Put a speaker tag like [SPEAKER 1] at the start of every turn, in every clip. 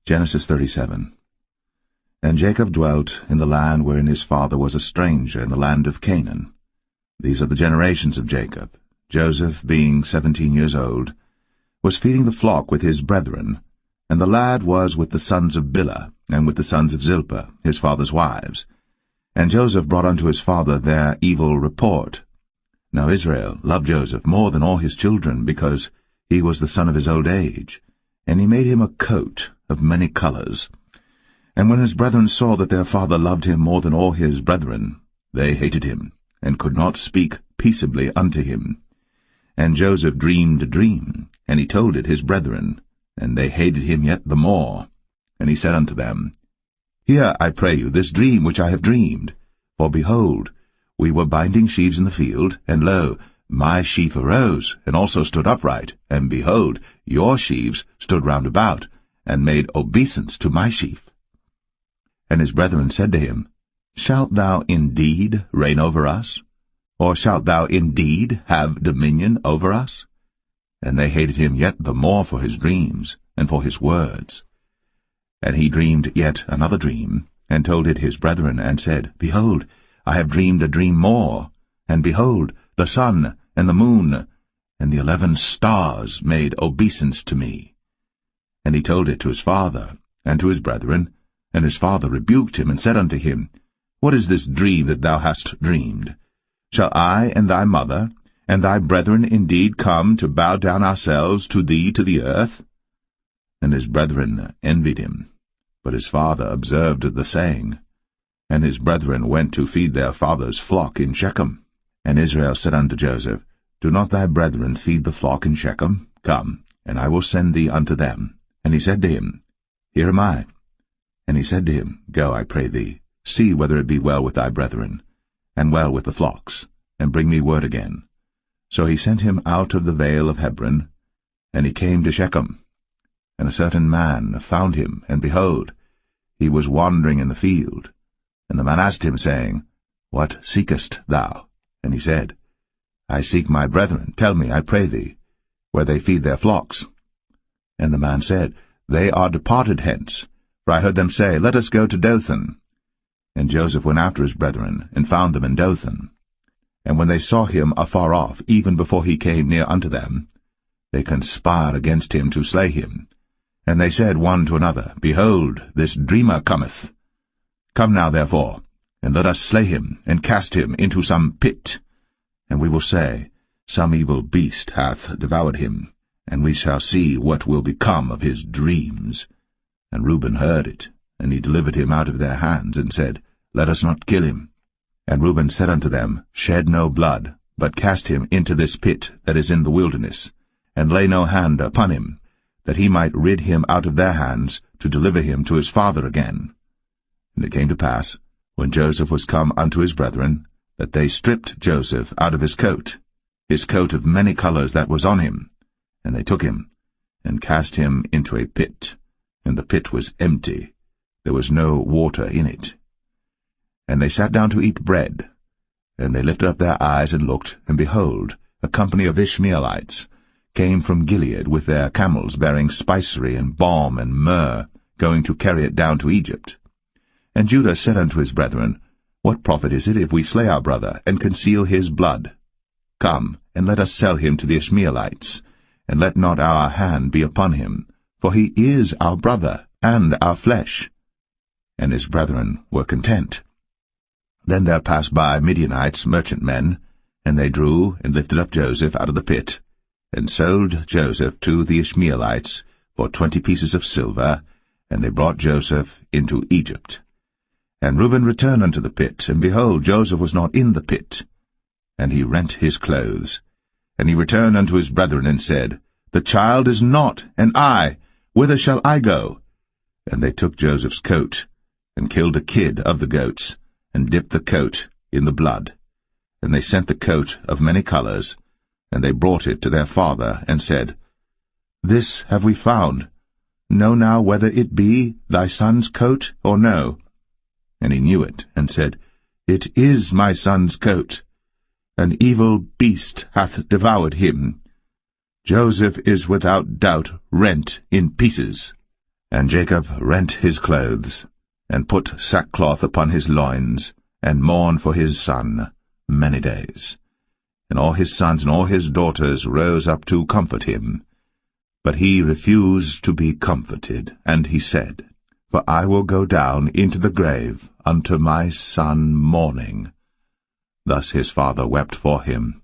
[SPEAKER 1] Genesis 37. And Jacob dwelt in the land wherein his father was a stranger, in the land of Canaan. These are the generations of Jacob. Joseph, being 17 years old, was feeding the flock with his brethren, and the lad was with the sons of Bilhah, and with the sons of Zilpah, his father's wives. And Joseph brought unto his father their evil report. Now Israel loved Joseph more than all his children, because he was the son of his old age, and he made him a coat of many colors. And when his brethren saw that their father loved him more than all his brethren, they hated him, and could not speak peaceably unto him. And Joseph dreamed a dream, and he told it his brethren, and they hated him yet the more. And he said unto them, Hear, I pray you, this dream which I have dreamed. For behold, we were binding sheaves in the field, and lo, my sheaf arose, and also stood upright, and behold, your sheaves stood round about, and made obeisance to my sheaf. And his brethren said to him, Shalt thou indeed reign over us? Or shalt thou indeed have dominion over us? And they hated him yet the more for his dreams, and for his words. And he dreamed yet another dream, and told it his brethren, and said, Behold, I have dreamed a dream more, and behold, the sun, and the moon, and the 11 stars made obeisance to me. And he told it to his father, and to his brethren, and his father rebuked him, and said unto him, What is this dream that thou hast dreamed? Shall I and thy mother, and thy brethren indeed come to bow down ourselves to thee to the earth? And his brethren envied him. But his father observed the saying. And his brethren went to feed their father's flock in Shechem. And Israel said unto Joseph, Do not thy brethren feed the flock in Shechem? Come, and I will send thee unto them. And he said to him, Here am I. And he said to him, Go, I pray thee, see whether it be well with thy brethren, and well with the flocks, and bring me word again. So he sent him out of the vale of Hebron, and he came to Shechem. And a certain man found him, and behold, he was wandering in the field. And the man asked him, saying, What seekest thou? And he said, I seek my brethren. Tell me, I pray thee, where they feed their flocks. And the man said, They are departed hence, for I heard them say, Let us go to Dothan. And Joseph went after his brethren, and found them in Dothan. And when they saw him afar off, even before he came near unto them, they conspired against him to slay him. And they said one to another, Behold, this dreamer cometh. Come now, therefore, and let us slay him, and cast him into some pit. And we will say, Some evil beast hath devoured him, and we shall see what will become of his dreams. And Reuben heard it, and he delivered him out of their hands, and said, Let us not kill him. And Reuben said unto them, Shed no blood, but cast him into this pit that is in the wilderness, and lay no hand upon him, that he might rid him out of their hands, to deliver him to his father again. And it came to pass, when Joseph was come unto his brethren, that they stripped Joseph out of his coat of many colors that was on him, and they took him, and cast him into a pit, and the pit was empty, there was no water in it. And they sat down to eat bread, and they lifted up their eyes and looked, and behold, a company of Ishmaelites came from Gilead with their camels bearing spicery and balm and myrrh, going to carry it down to Egypt. And Judah said unto his brethren, What profit is it if we slay our brother, and conceal his blood? Come, and let us sell him to the Ishmaelites, and let not our hand be upon him, for he is our brother, and our flesh. And his brethren were content. Then there passed by Midianites, merchantmen, and they drew and lifted up Joseph out of the pit, and sold Joseph to the Ishmaelites for 20 pieces of silver, and they brought Joseph into Egypt. And Reuben returned unto the pit, and behold, Joseph was not in the pit. And he rent his clothes. And he returned unto his brethren, and said, The child is not, and I, whither shall I go? And they took Joseph's coat, and killed a kid of the goats, and dipped the coat in the blood. And they sent the coat of many colors, and they brought it to their father, and said, This have we found. Know now whether it be thy son's coat or no. And he knew it, and said, It is my son's coat. An evil beast hath devoured him. Joseph is without doubt rent in pieces. And Jacob rent his clothes, and put sackcloth upon his loins, and mourned for his son many days. And all his sons and all his daughters rose up to comfort him. But he refused to be comforted, and he said, For I will go down into the grave unto my son mourning. Thus his father wept for him.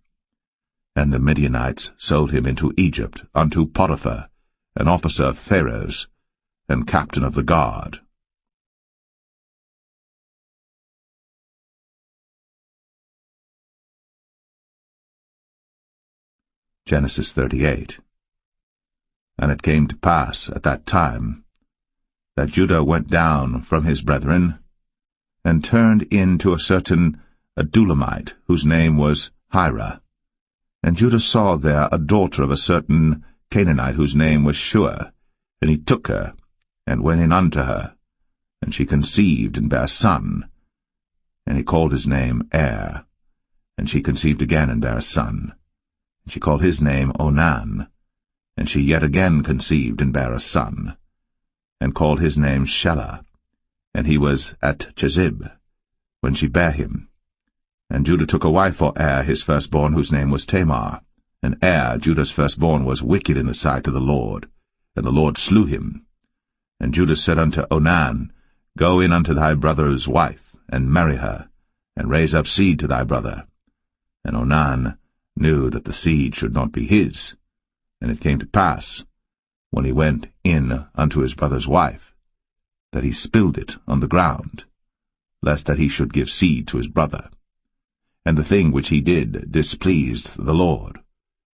[SPEAKER 1] And the Midianites sold him into Egypt unto Potiphar, an officer of Pharaoh's, and captain of the guard. Genesis 38. And it came to pass at that time that Judah went down from his brethren, and turned in to a certain Adulamite, whose name was Hira. And Judah saw there a daughter of a certain Canaanite, whose name was Shua. And he took her, and went in unto her. And she conceived, and bare a son. And he called his name Er. And she conceived again, and bare a son. And she called his name Onan. And she yet again conceived, and bare a son. And called his name Shelah. And he was at Chezib, when she bare him. And Judah took a wife for Er his firstborn, whose name was Tamar. And Er, Judah's firstborn, was wicked in the sight of the Lord, and the Lord slew him. And Judah said unto Onan, Go in unto thy brother's wife, and marry her, and raise up seed to thy brother. And Onan knew that the seed should not be his. And it came to pass, when he went in unto his brother's wife, that he spilled it on the ground, lest that he should give seed to his brother. And the thing which he did displeased the Lord,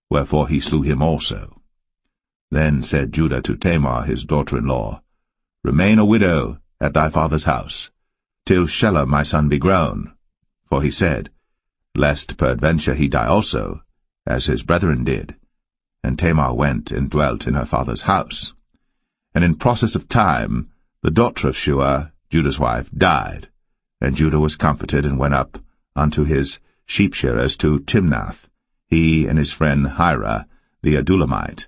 [SPEAKER 1] wherefore he slew him also. Then said Judah to Tamar his daughter-in-law, Remain a widow at thy father's house, till Shelah my son be grown. For he said, Lest peradventure he die also, as his brethren did. And Tamar went and dwelt in her father's house. And in process of time the daughter of Shua, Judah's wife, died. And Judah was comforted, and went up unto his sheep-shearers to Timnath, he and his friend Hira, the Adulamite.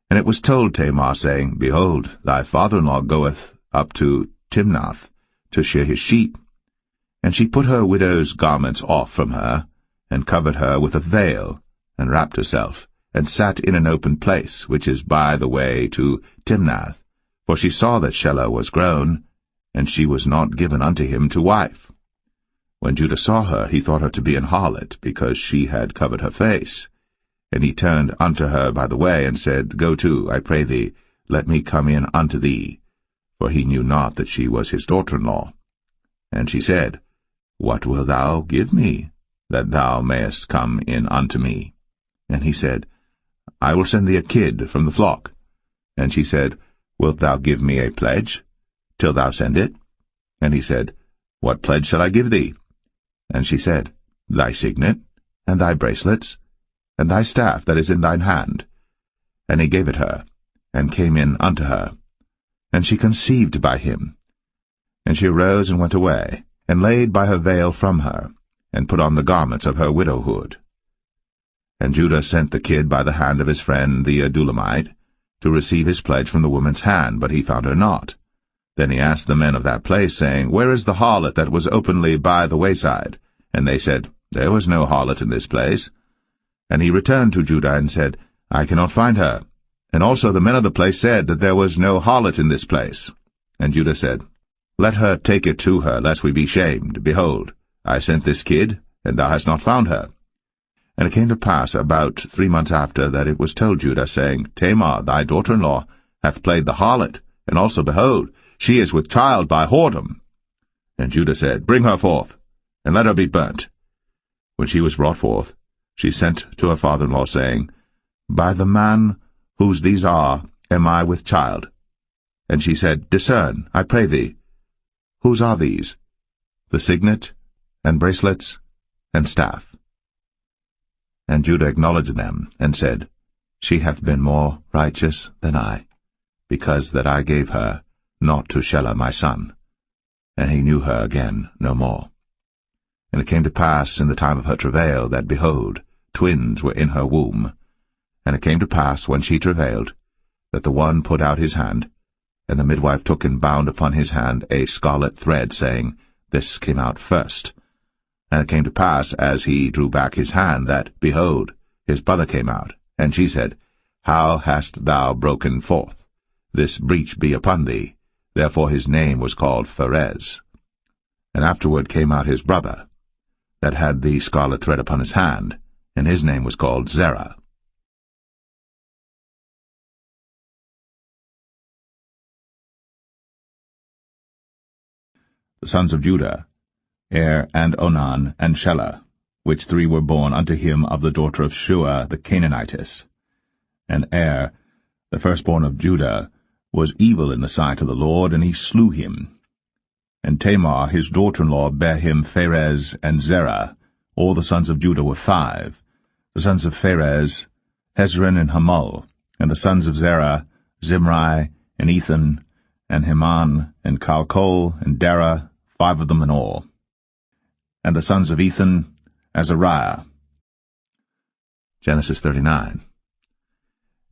[SPEAKER 1] And it was told Tamar, saying, Behold, thy father-in-law goeth up to Timnath to shear his sheep. And she put her widow's garments off from her, and covered her with a veil, and wrapped herself, and sat in an open place, which is by the way to Timnath. For she saw that Shelah was grown, and she was not given unto him to wife. When Judah saw her, he thought her to be an harlot, because she had covered her face. And he turned unto her by the way, and said, Go to, I pray thee, let me come in unto thee. For he knew not that she was his daughter-in-law. And she said, What wilt thou give me, that thou mayest come in unto me? And he said, I will send thee a kid from the flock. And she said, Wilt thou give me a pledge, till thou send it? And he said, What pledge shall I give thee? And she said, Thy signet, and thy bracelets, and thy staff that is in thine hand. And he gave it her, and came in unto her. And she conceived by him. And she arose and went away, and laid by her veil from her, and put on the garments of her widowhood. And Judah sent the kid by the hand of his friend the Adulamite, to receive his pledge from the woman's hand, but he found her not. Then he asked the men of that place, saying, Where is the harlot that was openly by the wayside? And they said, There was no harlot in this place. And he returned to Judah, and said, I cannot find her. And also the men of the place said that there was no harlot in this place. And Judah said, Let her take it to her, lest we be shamed. Behold, I sent this kid, and thou hast not found her. And it came to pass about 3 months after that it was told Judah, saying, Tamar, thy daughter-in-law, hath played the harlot, and also, behold, she is with child by whoredom. And Judah said, Bring her forth, and let her be burnt. When she was brought forth, she sent to her father-in-law, saying, By the man whose these are am I with child. And she said, Discern, I pray thee, whose are these? The signet, and bracelets, and staff. And Judah acknowledged them, and said, She hath been more righteous than I, because that I gave her not to Shelah my son. And he knew her again no more. And it came to pass in the time of her travail, that, behold, twins were in her womb. And it came to pass, when she travailed, that the one put out his hand, And the midwife took and bound upon his hand a scarlet thread, saying, This came out first. And it came to pass, as he drew back his hand, that, behold, his brother came out. And she said, How hast thou broken forth? This breach be upon thee. Therefore his name was called Pharez. And afterward came out his brother, that had the scarlet thread upon his hand, and his name was called Zerah. The sons of Judah, and Onan, and Shelah, which three were born unto him of the daughter of Shua the Canaanitess. And the firstborn of Judah, was evil in the sight of the Lord, and he slew him. And Tamar his daughter-in-law bare him Pharez and Zerah. All the sons of Judah were 5. The sons of Pharez, Hezron and Hamul. And the sons of Zerah, Zimri, and Ethan, and Heman, and Calcol, and Dara, 5 of them in all. And the sons of Ethan, Azariah. Genesis 39.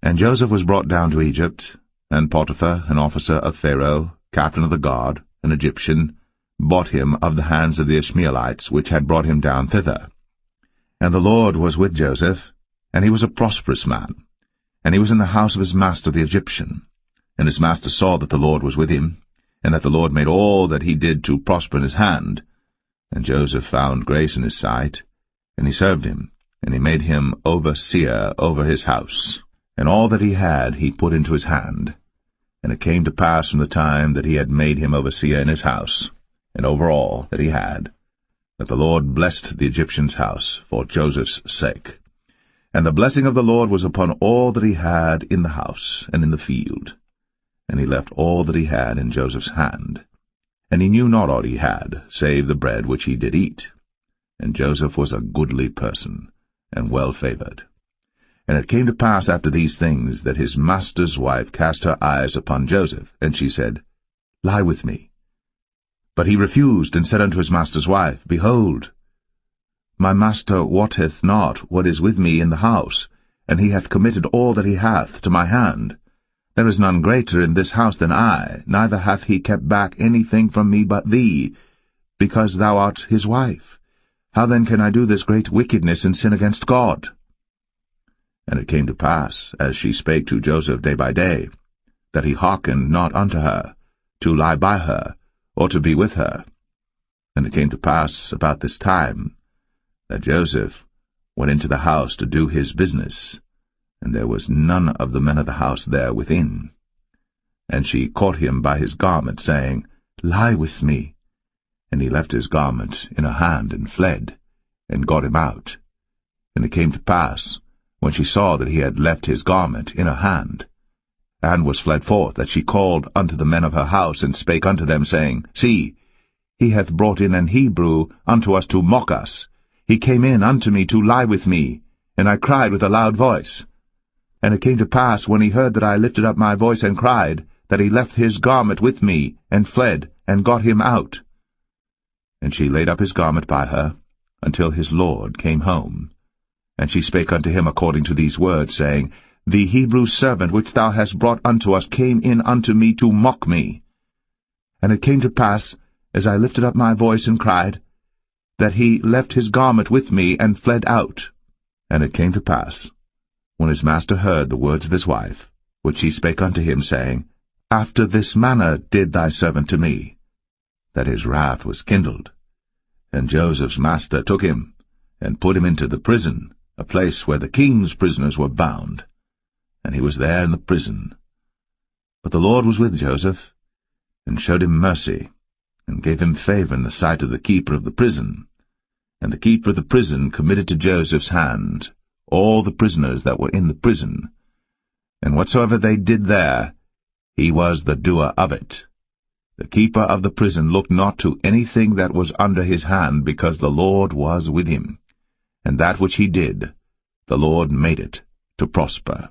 [SPEAKER 1] And Joseph was brought down to Egypt, and Potiphar, an officer of Pharaoh, captain of the guard, an Egyptian, bought him of the hands of the Ishmaelites, which had brought him down thither. And the Lord was with Joseph, and he was a prosperous man, and he was in the house of his master the Egyptian. And his master saw that the Lord was with him, and that the Lord made all that he did to prosper in his hand. And Joseph found grace in his sight, and he served him, and he made him overseer over his house. And all that he had he put into his hand. And it came to pass from the time that he had made him overseer in his house, and over all that he had, that the Lord blessed the Egyptian's house for Joseph's sake. And the blessing of the Lord was upon all that he had in the house and in the field. And he left all that he had in Joseph's hand. And he knew not aught he had, save the bread which he did eat. And Joseph was a goodly person, and well-favored. And it came to pass after these things that his master's wife cast her eyes upon Joseph, and she said, Lie with me. But he refused, and said unto his master's wife, Behold, my master wotteth not what is with me in the house, and he hath committed all that he hath to my hand. There is none greater in this house than I, neither hath he kept back anything from me but thee, because thou art his wife. How then can I do this great wickedness and sin against God? And it came to pass, as she spake to Joseph day by day, that he hearkened not unto her, to lie by her, or to be with her. And it came to pass about this time, that Joseph went into the house to do his business, and there was none of the men of the house there within. And she caught him by his garment, saying, Lie with me. And he left his garment in her hand, and fled, and got him out. And it came to pass, when she saw that he had left his garment in her hand, and was fled forth, that she called unto the men of her house, and spake unto them, saying, See, he hath brought in an Hebrew unto us to mock us. He came in unto me to lie with me, and I cried with a loud voice. And it came to pass, when he heard that I lifted up my voice and cried, that he left his garment with me, and fled, and got him out. And she laid up his garment by her, until his lord came home. And she spake unto him according to these words, saying, The Hebrew servant which thou hast brought unto us came in unto me to mock me. And it came to pass, as I lifted up my voice and cried, that he left his garment with me, and fled out. And it came to pass, when his master heard the words of his wife, which she spake unto him, saying, After this manner did thy servant to me, that his wrath was kindled. And Joseph's master took him, and put him into the prison, a place where the king's prisoners were bound. And he was there in the prison. But the Lord was with Joseph, and showed him mercy, and gave him favor in the sight of the keeper of the prison. And the keeper of the prison committed to Joseph's hand all the prisoners that were in the prison. And whatsoever they did there, he was the doer of it. The keeper of the prison looked not to anything that was under his hand, because the Lord was with him. And that which he did, the Lord made it to prosper.